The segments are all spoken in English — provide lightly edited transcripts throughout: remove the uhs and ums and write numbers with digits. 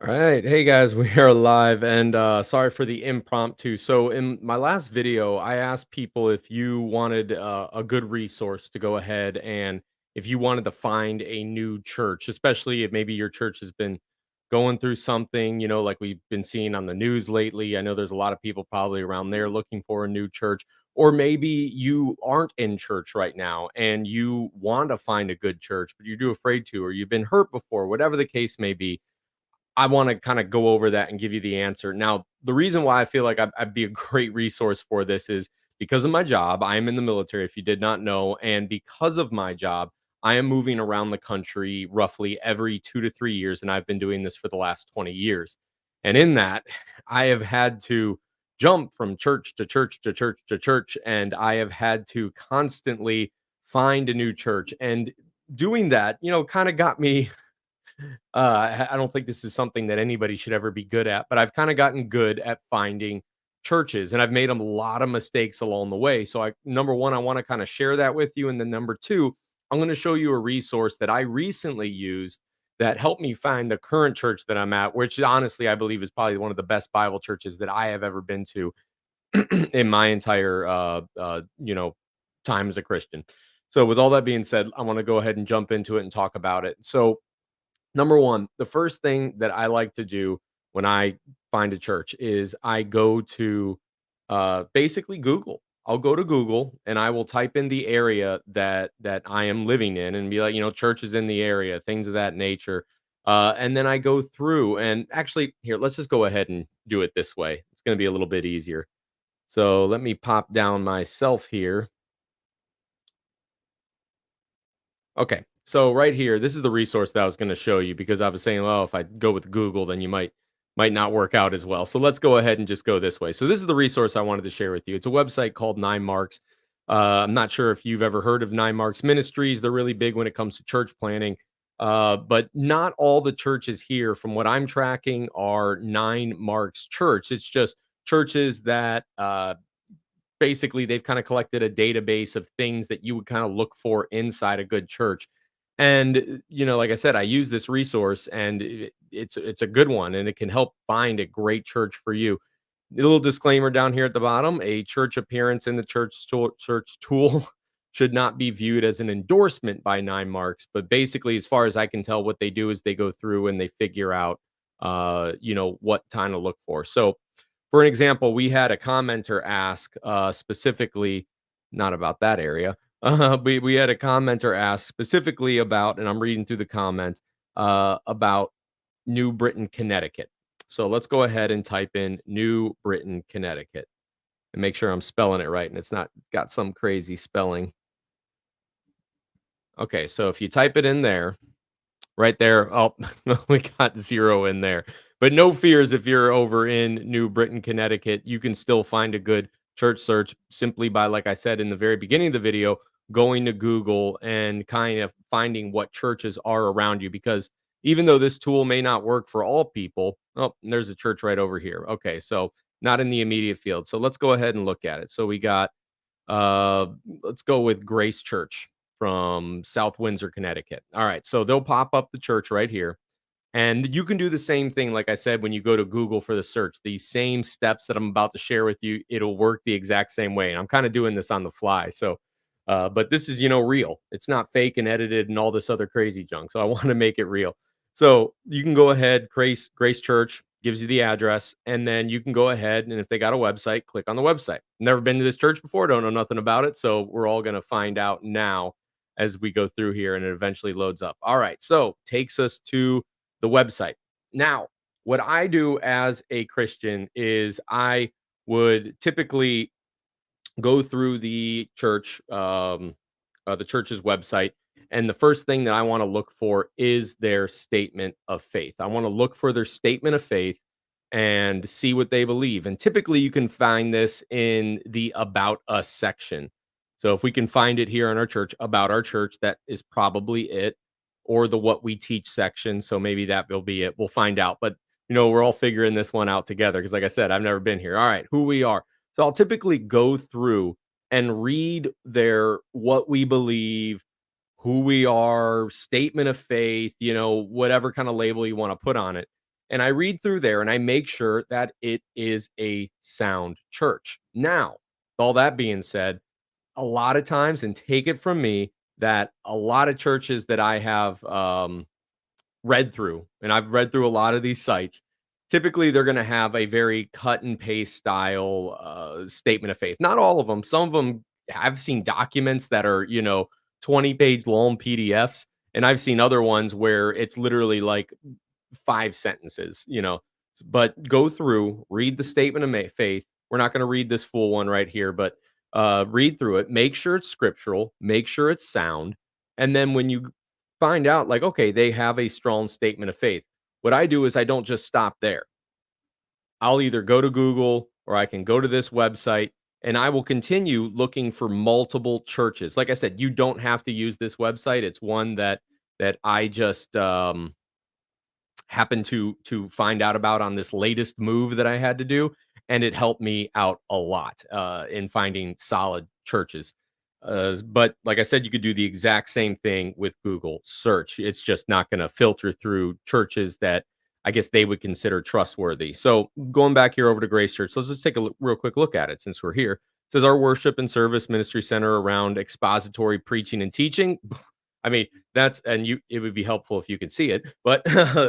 All right. Hey guys, we are live and sorry for the impromptu. So in my last video, I asked people if you wanted a good resource to go ahead and if you wanted to find a new church, especially if maybe your church has been going through something, like we've been seeing on the news lately. I know there's a lot of people probably around there looking for a new church, or maybe you aren't in church right now and you want to find a good church, but you're too afraid to, or you've been hurt before, whatever the case may be. I want to kind of go over that and give you the answer. Now, the reason why I feel like I'd be a great resource for this is because of my job. I am in the military, if you did not know. And because of my job, I am moving around the country roughly every 2 to 3 years. And I've been doing this for the last 20 years. And in that, I have had to jump from church to church to church to church. And I have had to constantly find a new church. And doing that, kind of got me I don't think this is something that anybody should ever be good at, but I've kind of gotten good at finding churches and I've made a lot of mistakes along the way. So number one, I want to kind of share that with you. And then number two, I'm going to show you a resource that I recently used that helped me find the current church that I'm at, which honestly, I believe is probably one of the best Bible churches that I have ever been to in my entire, time as a Christian. So with all that being said, I want to go ahead and jump into it and talk about it. So number one, the first thing that I like to do when I find a church is I go to basically Google. I'll go to Google and I will type in the area that I am living in and be like, churches in the area, things of that nature. And then I go through and actually here, let's just go ahead and do it this way. It's going to be a little bit easier. So let me pop down myself here. Okay. So right here, this is the resource that I was going to show you because I was saying, oh, if I go with Google, then you might not work out as well. So let's go ahead and just go this way. So this is the resource I wanted to share with you. It's a website called Nine Marks. I'm not sure if you've ever heard of Nine Marks Ministries. They're really big when it comes to church planning. But not all the churches here, from what I'm tracking, are Nine Marks Church. It's just churches that basically they've kind of collected a database of things that you would kind of look for inside a good church. And like I said, I use this resource and it's a good one and it can help find a great church for you. A little disclaimer down here at the bottom: a church appearance in the church tool should not be viewed as an endorsement by Nine Marks, but basically, as far as I can tell, what they do is they go through and they figure out what time to look for. So for an example, we had a commenter ask specifically, not about that area. We had a commenter ask specifically about, and I'm reading through the comment about New Britain, Connecticut. So let's go ahead and type in New Britain, Connecticut, and make sure I'm spelling it right and it's not got some crazy spelling. Okay, so if you type it in there, right there. Oh, we got 0 in there. But no fears if you're over in New Britain, Connecticut, you can still find a good church search simply by, like I said in the very beginning of the video, going to Google and kind of finding what churches are around you. Because even though this tool may not work for all people, oh, there's a church right over here. Okay, so not in the immediate field. So let's go ahead and look at it. So we got uh, let's go with Grace Church from South Windsor, Connecticut. All right, so they'll pop up the church right here. And you can do the same thing, like I said, when you go to Google for the search. These same steps that I'm about to share with you, it'll work the exact same way. And I'm kind of doing this on the fly. So, but this is, real. It's not fake and edited and all this other crazy junk. So I want to make it real. So you can go ahead, Grace Church gives you the address, and then you can go ahead and if they got a website, click on the website. Never been to this church before, don't know nothing about it. So we're all going to find out now as we go through here and it eventually loads up. All right. So takes us to the website. Now, what I do as a Christian is I would typically go through the church's website, and the first thing that I want to look for is their statement of faith. I want to look for their statement of faith and see what they believe. And typically, you can find this in the About Us section. So if we can find it here in our church, about our church, that is probably it, or the What We Teach section. So maybe that will be it. We'll find out. But we're all figuring this one out together because, like I said, I've never been here. All right, who we are. So I'll typically go through and read their what we believe, who we are, statement of faith, whatever kind of label you want to put on it. and I read through there and I make sure that it is a sound church. Now, all that being said, a lot of times, and take it from me, that a lot of churches that I have read through, and I've read through a lot of these sites, typically they're going to have a very cut and paste style statement of faith. Not all of them. Some of them, I've seen documents that are, 20-page long PDFs, and I've seen other ones where it's literally like 5 sentences. But go through, read the statement of faith. We're not going to read this full one right here, but read through it. Make sure it's scriptural. Make sure it's sound. And then when you find out, like, okay, they have a strong statement of faith, what I do is I don't just stop there. I'll either go to Google or I can go to this website and I will continue looking for multiple churches. Like I said, you don't have to use this website. It's one that I just happened to find out about on this latest move that I had to do, and it helped me out a lot in finding solid churches. But like I said, you could do the exact same thing with Google search. It's just not going to filter through churches that I guess they would consider trustworthy. So going back here over to Grace Church, let's just take a real quick look at it since we're here. It says our worship and service ministry center around expository preaching and teaching. I mean, that's and you it would be helpful if you could see it, but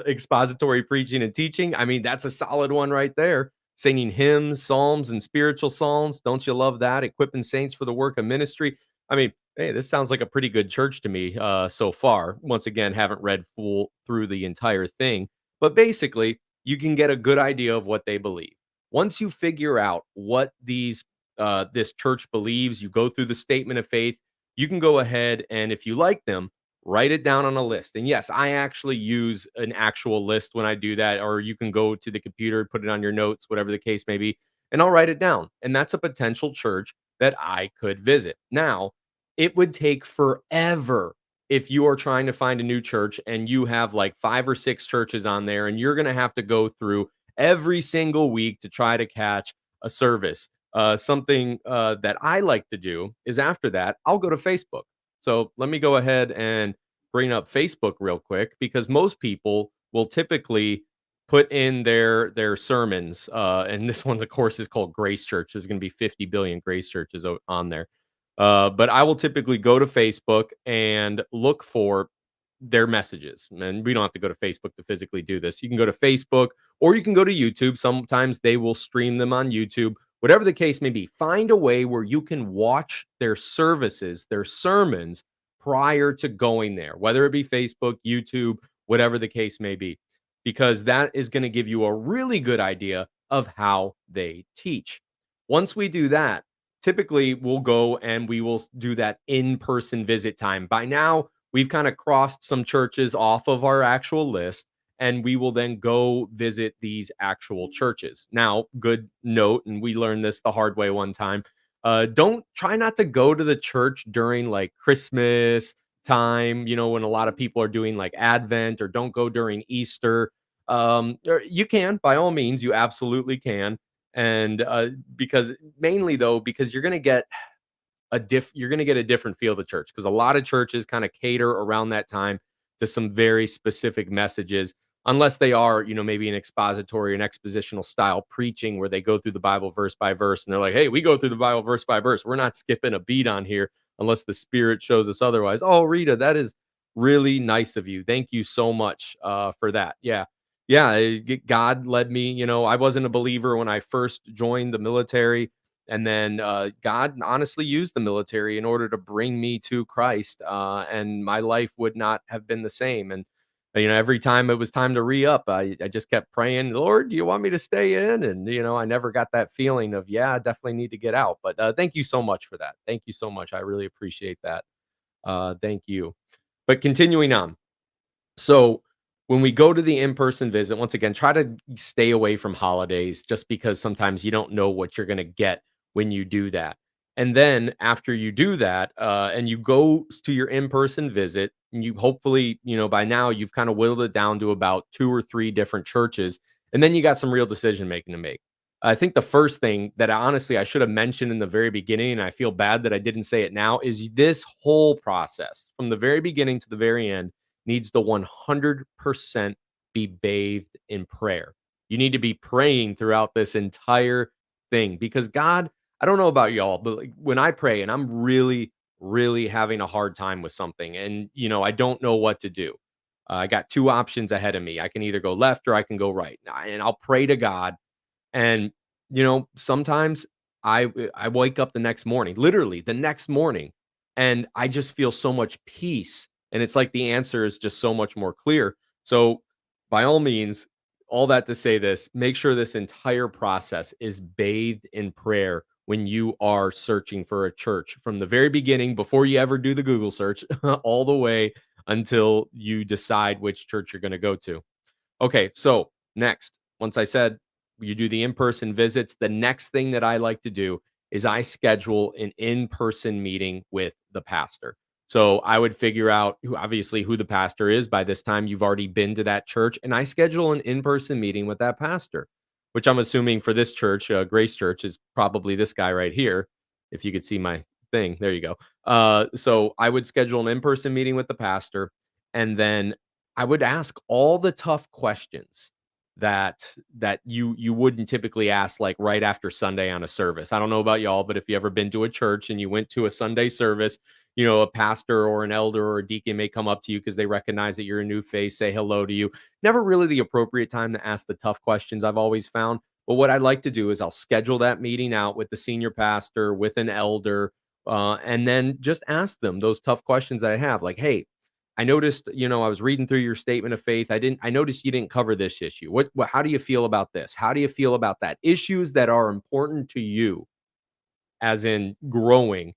expository preaching and teaching, I mean, that's a solid one right there. Singing hymns, psalms, and spiritual songs. Don't you love that? Equipping saints for the work of ministry. I mean, hey, this sounds like a pretty good church to me so far. Once again, haven't read full through the entire thing, but basically, you can get a good idea of what they believe. Once you figure out what this church believes, you go through the statement of faith. You can go ahead and, if you like them, write it down on a list. And yes, I actually use an actual list when I do that, or you can go to the computer, put it on your notes, whatever the case may be, and I'll write it down. And that's a potential church that I could visit. Now, it would take forever if you are trying to find a new church and you have like 5 or 6 churches on there, and you're going to have to go through every single week to try to catch a service. Something that I like to do is after that, I'll go to Facebook. So let me go ahead and bring up Facebook real quick because most people will typically put in their sermons. And this one, of course, is called Grace Church. There's going to be 50 billion Grace Churches on there. But I will typically go to Facebook and look for their messages. And we don't have to go to Facebook to physically do this. You can go to Facebook or you can go to YouTube. Sometimes they will stream them on YouTube. Whatever the case may be, find a way where you can watch their services, their sermons prior to going there, whether it be Facebook, YouTube, whatever the case may be, because that is going to give you a really good idea of how they teach. Once we do that, typically we'll go and we will do that in-person visit time. By now, we've kind of crossed some churches off of our actual list, and we will then go visit these actual churches. Now, good note, and we learned this the hard way one time. Don't try not to go to the church during like Christmas time, when a lot of people are doing like Advent, or don't go during Easter. Or you can, by all means, you absolutely can. And because mainly though, because you're going to get a different feel of the church, because a lot of churches kind of cater around that time to some very specific messages, unless they are, maybe an expository and expositional style preaching where they go through the Bible verse by verse and they're like, hey, we go through the Bible verse by verse. We're not skipping a beat on here unless the Spirit shows us otherwise. Oh, Rita, that is really nice of you. Thank you so much for that. Yeah. Yeah. God led me. I wasn't a believer when I first joined the military. And then God honestly used the military in order to bring me to Christ, and my life would not have been the same. And every time it was time to re-up, I just kept praying, Lord, do you want me to stay in? And I never got that feeling of, yeah, I definitely need to get out. But thank you so much for that. Thank you so much. I really appreciate that. Thank you. But continuing on. So when we go to the in-person visit, once again, try to stay away from holidays just because sometimes you don't know what you're going to get when you do that. And then after you do that, and you go to your in-person visit, and you hopefully, by now you've kind of whittled it down to about 2 or 3 different churches, and then you got some real decision making to make. I think the first thing that honestly I should have mentioned in the very beginning, and I feel bad that I didn't say it now, is this whole process from the very beginning to the very end needs to 100% be bathed in prayer. You need to be praying throughout this entire thing because God, I don't know about y'all, but like when I pray and I'm really, really having a hard time with something and, I don't know what to do. I got two options ahead of me. I can either go left or I can go right. And I'll pray to God and, sometimes I wake up the next morning, literally the next morning, and I just feel so much peace, and it's like the answer is just so much more clear. So, by all means, all that to say this, make sure this entire process is bathed in prayer when you are searching for a church from the very beginning before you ever do the Google search all the way until you decide which church you're going to go to. Okay, so next, once I said you do the in-person visits, the next thing that I like to do is I schedule an in-person meeting with the pastor. So I would figure out who the pastor is. By this time, you've already been to that church, and I schedule an in-person meeting with that pastor, which I'm assuming for this church, Grace Church, is probably this guy right here. If you could see my thing, there you go. So I would schedule an in-person meeting with the pastor, and then I would ask all the tough questions that you wouldn't typically ask, like, right after Sunday on a service. I don't know about y'all, but if you ever been to a church and you went to a Sunday service, a pastor or an elder or a deacon may come up to you because they recognize that you're a new face, say hello to you. Never really the appropriate time to ask the tough questions, I've always found. But what I'd like to do is I'll schedule that meeting out with the senior pastor, with an elder, and then just ask them those tough questions that I have, like, "Hey, I noticed, I was reading through your statement of faith. I noticed you didn't cover this issue. How do you feel about this? How do you feel about that? Issues that are important to you, as in growing,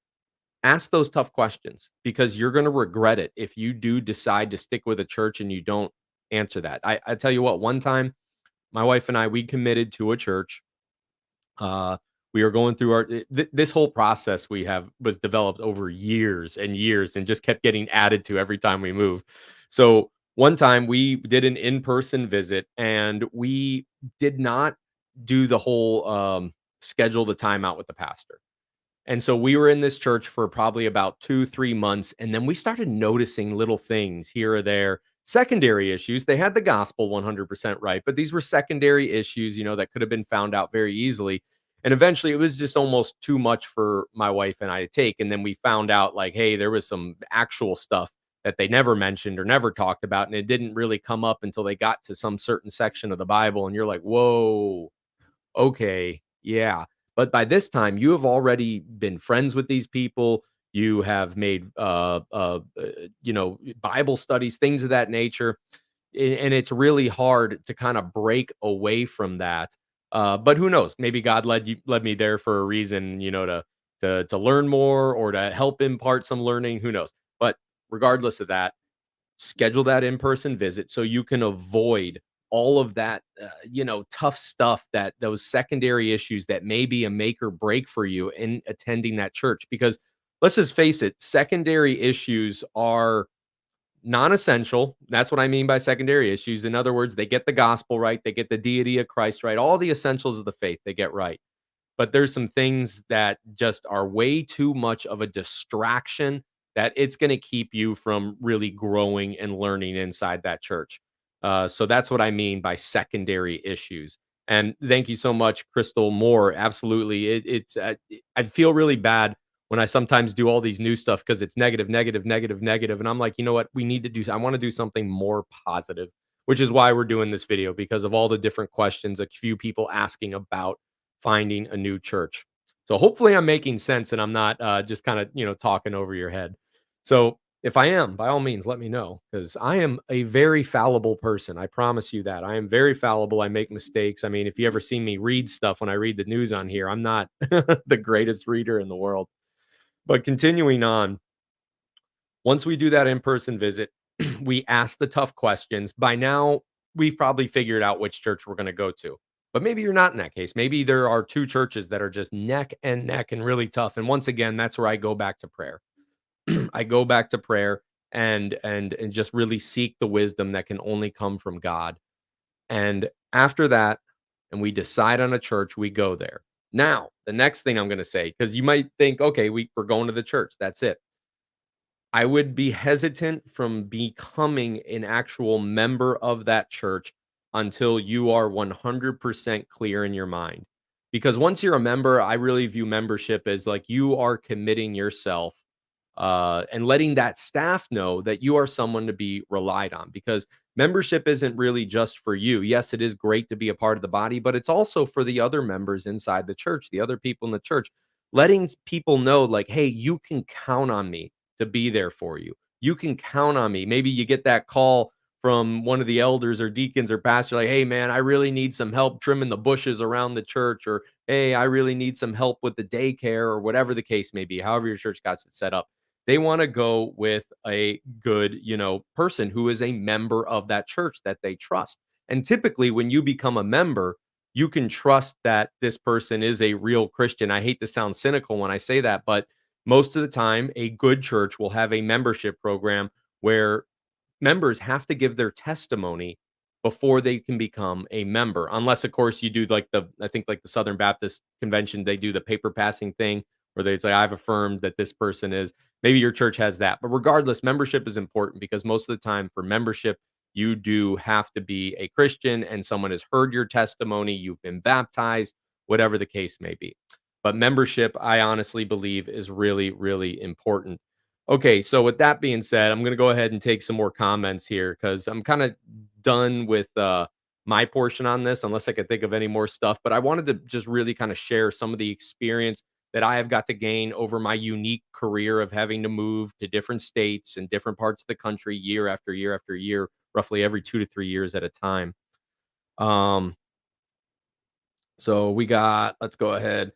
ask those tough questions because you're going to regret it if you do decide to stick with a church and you don't answer that. I tell you what, one time, my wife and I, we committed to a church. We are going through this whole process we have was developed over years and years and just kept getting added to every time we moved. So one time we did an in-person visit and we did not do the whole schedule the time out with the pastor. And so we were in this church for probably about 2, 3 months, and then we started noticing little things here or there, secondary issues. They had the gospel 100% right, but these were secondary issues, that could have been found out very easily. And eventually it was just almost too much for my wife and I to take. And then we found out, like, hey, there was some actual stuff that they never mentioned or never talked about. And it didn't really come up until they got to some certain section of the Bible. And you're like, whoa, okay, yeah. But by this time, you have already been friends with these people. You have made, Bible studies, things of that nature, and it's really hard to kind of break away from that. But who knows? Maybe God led me there for a reason, to learn more or to help impart some learning. Who knows? But regardless of that, schedule that in-person visit so you can avoid all of that, tough stuff, that those secondary issues that may be a make or break for you in attending that church. Because let's just face it, secondary issues are non-essential. That's what I mean by secondary issues. In other words, they get the gospel right, they get the deity of Christ right, all the essentials of the faith they get right. But there's some things that just are way too much of a distraction that it's going to keep you from really growing and learning inside that church. So that's what I mean by secondary issues. And thank you so much, Crystal Moore. Absolutely, I feel really bad when I sometimes do all these new stuff because it's negative, negative, negative, negative, and I'm like, you know what? We need to do. I want to do something more positive, which is why we're doing this video because of all the different questions a few people asking about finding a new church. So hopefully I'm making sense and I'm not just kind of, talking over your head. So if I am, by all means, let me know because I am a very fallible person. I promise you that. I am very fallible. I make mistakes. I mean, if you ever see me read stuff when I read the news on here, I'm not the greatest reader in the world. But continuing on, once we do that in-person visit, we ask the tough questions. By now, we've probably figured out which church we're going to go to. But maybe you're not in that case. Maybe there are two churches that are just neck and neck and really tough. And once again, that's where I go back to prayer. I go back to prayer and just really seek the wisdom that can only come from God. And after that, and we decide on a church, we go there. Now, the next thing I'm going to say, because you might think, okay, we're going to the church. That's it. I would be hesitant from becoming an actual member of that church until you are 100% clear in your mind. Because once you're a member, I really view membership as like you are committing yourself and letting that staff know that you are someone to be relied on. Because membership isn't really just for you. Yes, it is great to be a part of the body, but it's also for the other members inside the church, the other people in the church, letting people know, like, hey, you can count on me to be there for you. You can count on me. Maybe you get that call from one of the elders or deacons or pastor, like, hey, man, I really need some help trimming the bushes around the church, or hey, I really need some help with the daycare, or whatever the case may be, however your church got it set up. They want to go with a good, person who is a member of that church that they trust. And typically, when you become a member, you can trust that this person is a real Christian. I hate to sound cynical when I say that, but most of the time, a good church will have a membership program where members have to give their testimony before they can become a member. Unless, of course, you do like I think like the Southern Baptist Convention, they do the paper passing thing where they say, I've affirmed that this person is, maybe your church has that. But regardless, membership is important because most of the time for membership, you do have to be a Christian and someone has heard your testimony, you've been baptized, whatever the case may be. But membership, I honestly believe, is really, really important. Okay, so with that being said, I'm gonna go ahead and take some more comments here because I'm kind of done with my portion on this, unless I could think of any more stuff. But I wanted to just really kind of share some of the experience that I have got to gain over my unique career of having to move to different states and different parts of the country year after year after year, roughly every 2 to 3 years at a time. Um, so we got, let's go ahead.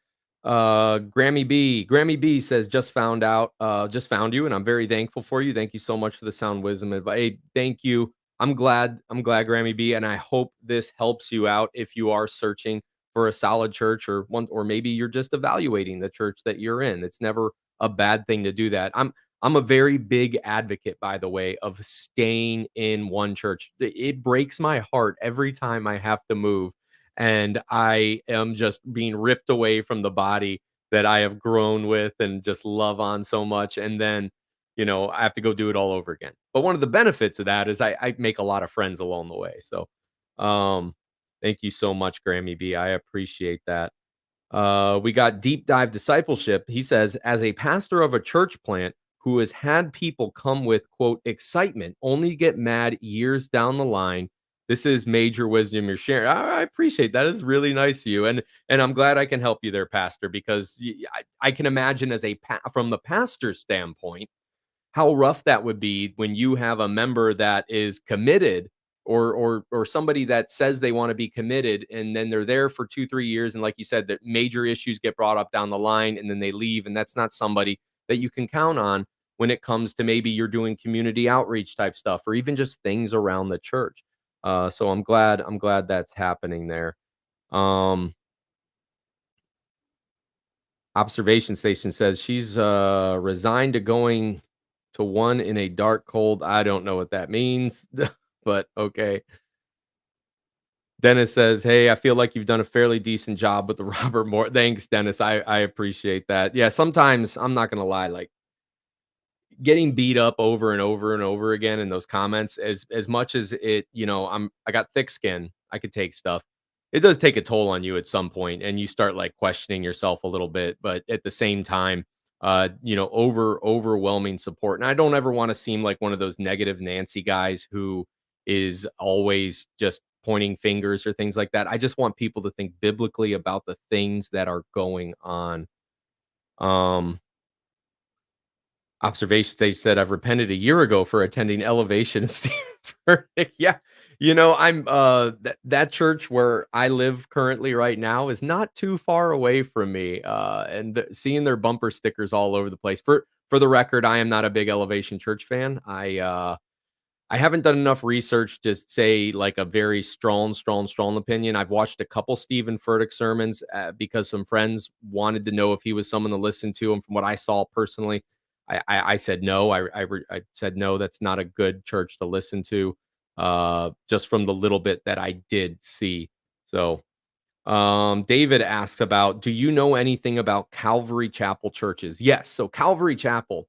Grammy B says, just found you, and I'm very thankful for you. Thank you so much for the sound wisdom advice. Hey, thank you. I'm glad, Grammy B, and I hope this helps you out if you are searching for a solid church, or one, or maybe you're just evaluating the church that you're in. It's never a bad thing to do that. I'm a very big advocate, by the way, of staying in one church. It breaks my heart every time I have to move and I am just being ripped away from the body that I have grown with and just love on so much. And then, I have to go do it all over again. But one of the benefits of that is I make a lot of friends along the way. So, um, thank you so much, Grammy B. I appreciate that. We got deep dive discipleship. He says, as a pastor of a church plant who has had people come with quote excitement, only get mad years down the line. This is major wisdom you're sharing. I appreciate that. Is really nice of you, and I'm glad I can help you there, Pastor, because I can imagine as from the pastor's standpoint how rough that would be when you have a member that is committed, or somebody that says they want to be committed, and then they're there for 2 3 years, and like you said, that major issues get brought up down the line and then they leave, and that's not somebody that you can count on when it comes to maybe you're doing community outreach type stuff or even just things around the church. So I'm glad that's happening there. um Observation Station says she's resigned to going to one in a dark cold. I don't know what that means, but okay. Dennis says, "Hey, I feel like you've done a fairly decent job with the Robert Moore." Thanks, Dennis. I appreciate that. Yeah, sometimes I'm not gonna lie, like getting beat up over and over and over again in those comments, as much as it, I got thick skin, I could take stuff. It does take a toll on you at some point, and you start like questioning yourself a little bit, but at the same time, overwhelming support. And I don't ever want to seem like one of those negative Nancy guys who is always just pointing fingers or things like that. I just want people to think biblically about the things that are going on. Um, Observation Stage said, "I've repented a year ago for attending Elevation and Stephen Furtick." Yeah, I'm that church where I live currently right now is not too far away from me, and seeing their bumper stickers all over the place. For the record, I am not a big Elevation Church fan. I haven't done enough research to say like a very strong opinion. I've watched a couple Stephen Furtick sermons because some friends wanted to know if he was someone to listen to. And from what I saw personally, I said no. I said no. That's not a good church to listen to. Just from the little bit that I did see. So, David asks about, do you know anything about Calvary Chapel churches? Yes. So Calvary Chapel.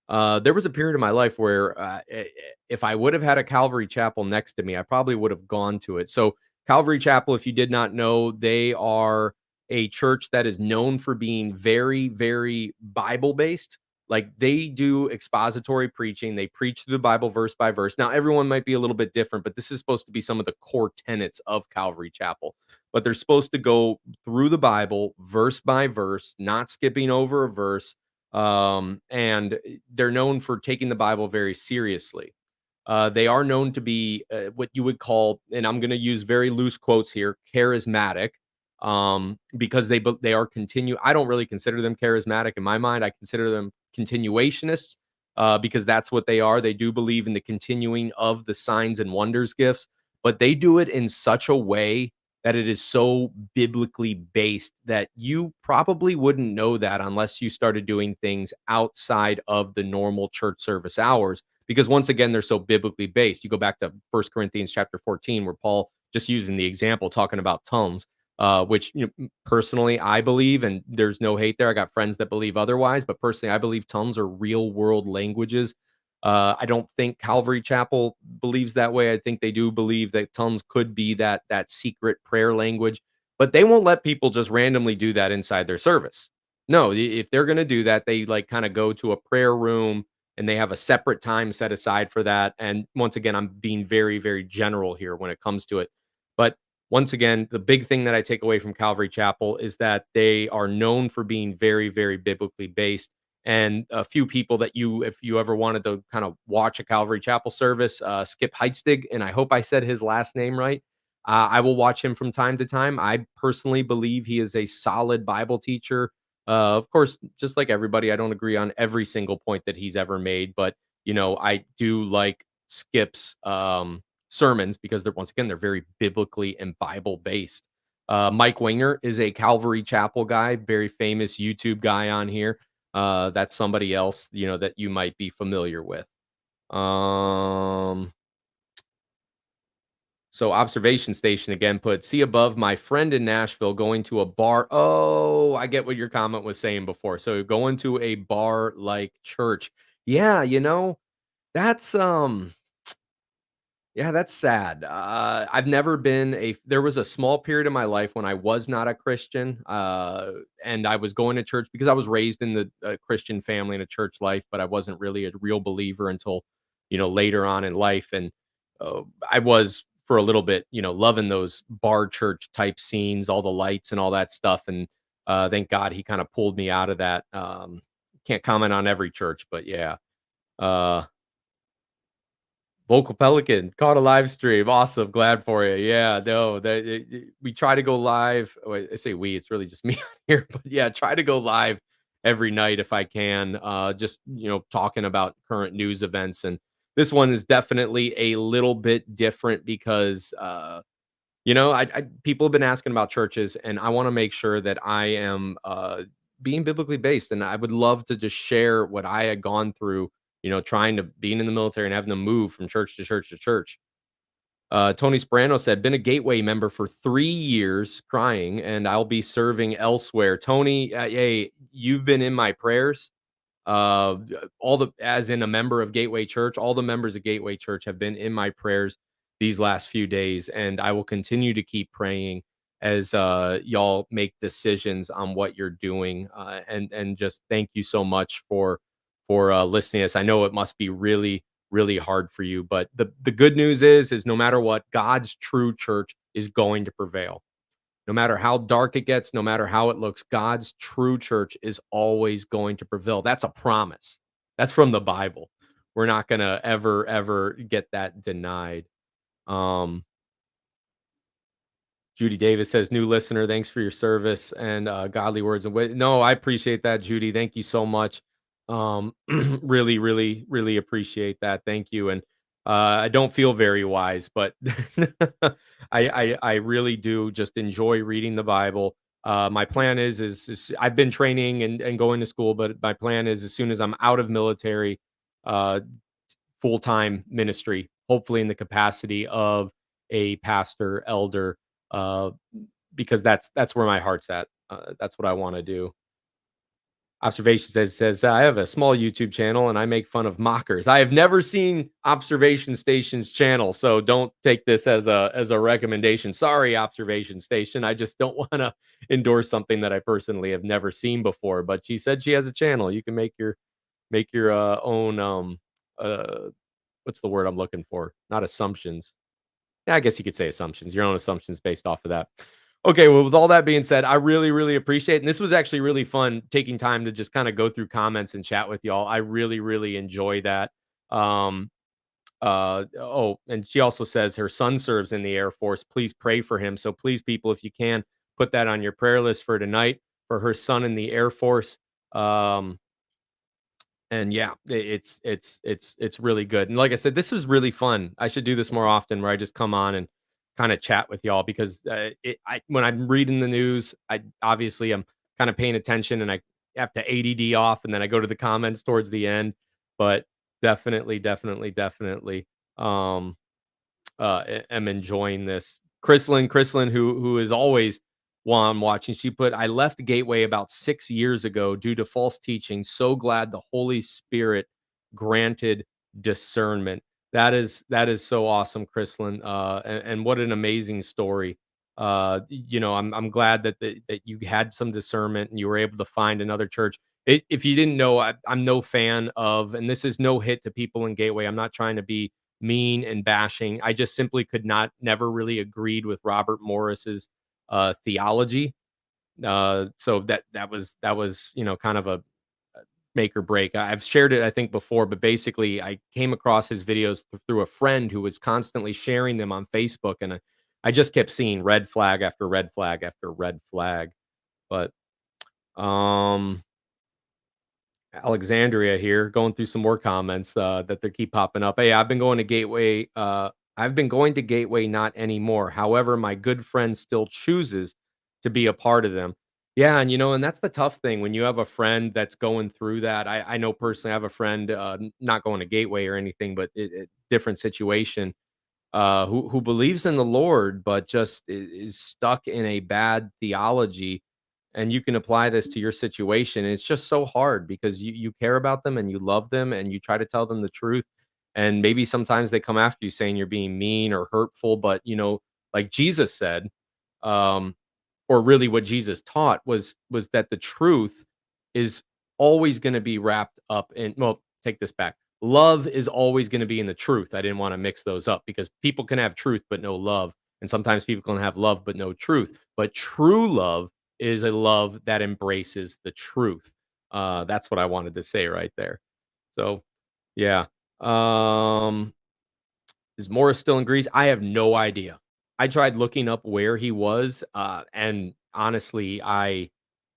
There was a period of my life where if I would have had a Calvary Chapel next to me, I probably would have gone to it. So, Calvary Chapel, if you did not know, they are a church that is known for being very, very Bible based. Like they do expository preaching, they preach through the Bible verse by verse. Now, everyone might be a little bit different, but this is supposed to be some of the core tenets of Calvary Chapel. But they're supposed to go through the Bible verse by verse, not skipping over a verse, and they're known for taking the Bible very seriously. They are known to be what you would call, and I'm going to use very loose quotes here, charismatic, because they are continue. I don't really consider them charismatic in my mind. I consider them continuationists, because that's what they are. They do believe in the continuing of the signs and wonders gifts, but they do it in such a way that it is so biblically based that you probably wouldn't know that unless you started doing things outside of the normal church service hours, because once again they're so biblically based. You go back to First Corinthians chapter 14 where Paul, just using the example talking about tongues, which, personally I believe, and there's no hate there, I got friends that believe otherwise, but personally I believe tongues are real world languages. I don't think Calvary Chapel believes that way. I think they do believe that tongues could be that secret prayer language, but they won't let people just randomly do that inside their service. No, if they're going to do that, they like kind of go to a prayer room and they have a separate time set aside for that. And once again, I'm being very, very general here when it comes to it. But once again, the big thing that I take away from Calvary Chapel is that they are known for being very, very biblically based. And a few people that if you ever wanted to kind of watch a Calvary Chapel service, Skip Heitzig, and I hope I said his last name right. I will watch him from time to time. I personally believe he is a solid Bible teacher. Of course, just like everybody, I don't agree on every single point that he's ever made, but I do like Skip's sermons because they're, once again, they're very biblically and Bible based. Mike Winger is a Calvary Chapel guy, very famous YouTube guy on here. That's somebody else, that you might be familiar with. Um, so observation station again put, see above, my friend in Nashville going to a bar. Oh, I get what your comment was saying before. So going to a bar like church. Yeah, that's yeah, that's sad. I've never been there was a small period of my life when I was not a Christian, and I was going to church because I was raised in the Christian family and a church life, but I wasn't really a real believer until, later on in life. And I was for a little bit, loving those bar church type scenes, all the lights and all that stuff. And thank God he kind of pulled me out of that. Can't comment on every church, but yeah. Uh, Vocal Pelican caught a live stream. Awesome. Glad for you. Yeah, no, we try to go live. I say we, it's really just me on here, but yeah, try to go live every night if I can. Just, talking about current news events. And this one is definitely a little bit different because, people have been asking about churches, and I want to make sure that I am being biblically based. And I would love to just share what I had gone through, trying to being in the military and having to move from church to church to church. Tony Sperano said, been a Gateway member for 3 years, crying, and I'll be serving elsewhere. Tony, hey, you've been in my prayers. As in a member of Gateway Church, all the members of Gateway Church have been in my prayers these last few days, and I will continue to keep praying as y'all make decisions on what you're doing. And just thank you so much for listening to us. I know it must be really, really hard for you, but the good news is no matter what, God's true church is going to prevail. No matter how dark it gets, no matter how it looks, God's true church is always going to prevail. That's a promise. That's from the Bible. We're not going to ever get that denied. Um, Judy Davis says, new listener, thanks for your service and godly words. And no, I appreciate that, Judy. Thank you so much. Really, really, really appreciate that. Thank you. And I don't feel very wise, but I really do just enjoy reading the Bible. My plan is I've been training and going to school, but my plan is as soon as I'm out of military, uh, full time ministry, hopefully in the capacity of a pastor, elder, uh, because that's where my heart's at. That's what I want to do. Observation says, I have a small YouTube channel and I make fun of mockers. I have never seen Observation Station's channel, so don't take this as a recommendation. Sorry, Observation Station. I just don't want to endorse something that I personally have never seen before. But she said she has a channel. You can make your own uh what's the word I'm looking for? Not assumptions. Yeah, I guess you could say assumptions, your own assumptions based off of that. Okay, well, with all that being said, I really, really appreciate, and this was actually really fun taking time to just kind of go through comments and chat with y'all. I really, really enjoy that. Um, oh, and she also says her son serves in the Air Force. Please pray for him. So please, people, if you can, put that on your prayer list for tonight for her son in the Air Force. Um, and yeah, it's really good. And like I said, this was really fun. I should do this more often where I just come on and kind of chat with y'all because when I'm reading the news, I obviously I'm kind of paying attention and I have to ADD off and then I go to the comments towards the end. But definitely um am enjoying this. Chrislyn, who is always while I'm watching, she put, I left Gateway about 6 years ago due to false teaching. So glad the Holy Spirit granted discernment. That is so awesome, Chrislyn. And what an amazing story. I'm glad that you had some discernment and you were able to find another church. If you didn't know, I'm no fan of, and this is no hit to people in Gateway. I'm not trying to be mean and bashing. I just simply could not never really agreed with Robert Morris's theology. So that was kind of a make or break. I've shared it I think before, but basically I came across his videos through a friend who was constantly sharing them on Facebook, and I just kept seeing red flag after red flag after red flag. But um Alexandria here, going through some more comments that they keep popping up. Hey, I've been going to Gateway. I've been going to Gateway, not anymore. However, my good friend still chooses to be a part of them. Yeah, and and that's the tough thing when you have a friend that's going through that. I know personally, I have a friend not going to Gateway or anything, but different situation who believes in the Lord, but just is stuck in a bad theology. And you can apply this to your situation. It's just so hard because you care about them and you love them and you try to tell them the truth. And maybe sometimes they come after you saying you're being mean or hurtful, but like Jesus said, um, or really what Jesus taught was that the truth is always going to be wrapped up in, well, take this back. Love is always going to be in the truth. I didn't want to mix those up because people can have truth but no love, and sometimes people can have love but no truth. But true love is a love that embraces the truth. That's what I wanted to say right there. So, yeah. Um, is Morris still in Greece? I have no idea. I tried looking up where he was, and honestly, I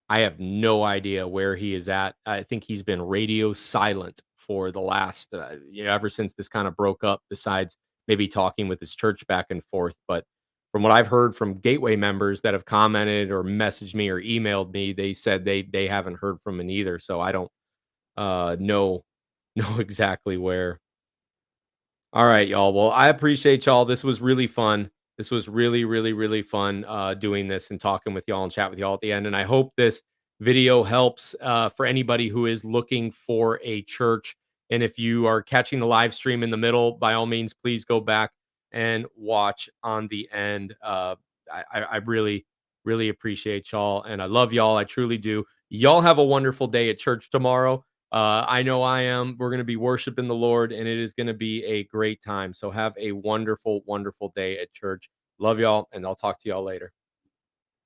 have no idea where he is at. I think he's been radio silent for the last, ever since this kind of broke up. Besides maybe talking with his church back and forth, but from what I've heard from Gateway members that have commented or messaged me or emailed me, they said they haven't heard from him either. So I don't know know exactly where. All right, y'all. Well, I appreciate y'all. This was really fun. This was really, really, really fun doing this and talking with y'all and chat with y'all at the end. And I hope this video helps for anybody who is looking for a church. And if you are catching the live stream in the middle, by all means, please go back and watch on the end. I really, really appreciate y'all. And I love y'all. I truly do. Y'all have a wonderful day at church tomorrow. I know I am. We're going to be worshiping the Lord, and it is going to be a great time. So have a wonderful, wonderful day at church. Love y'all, and I'll talk to y'all later.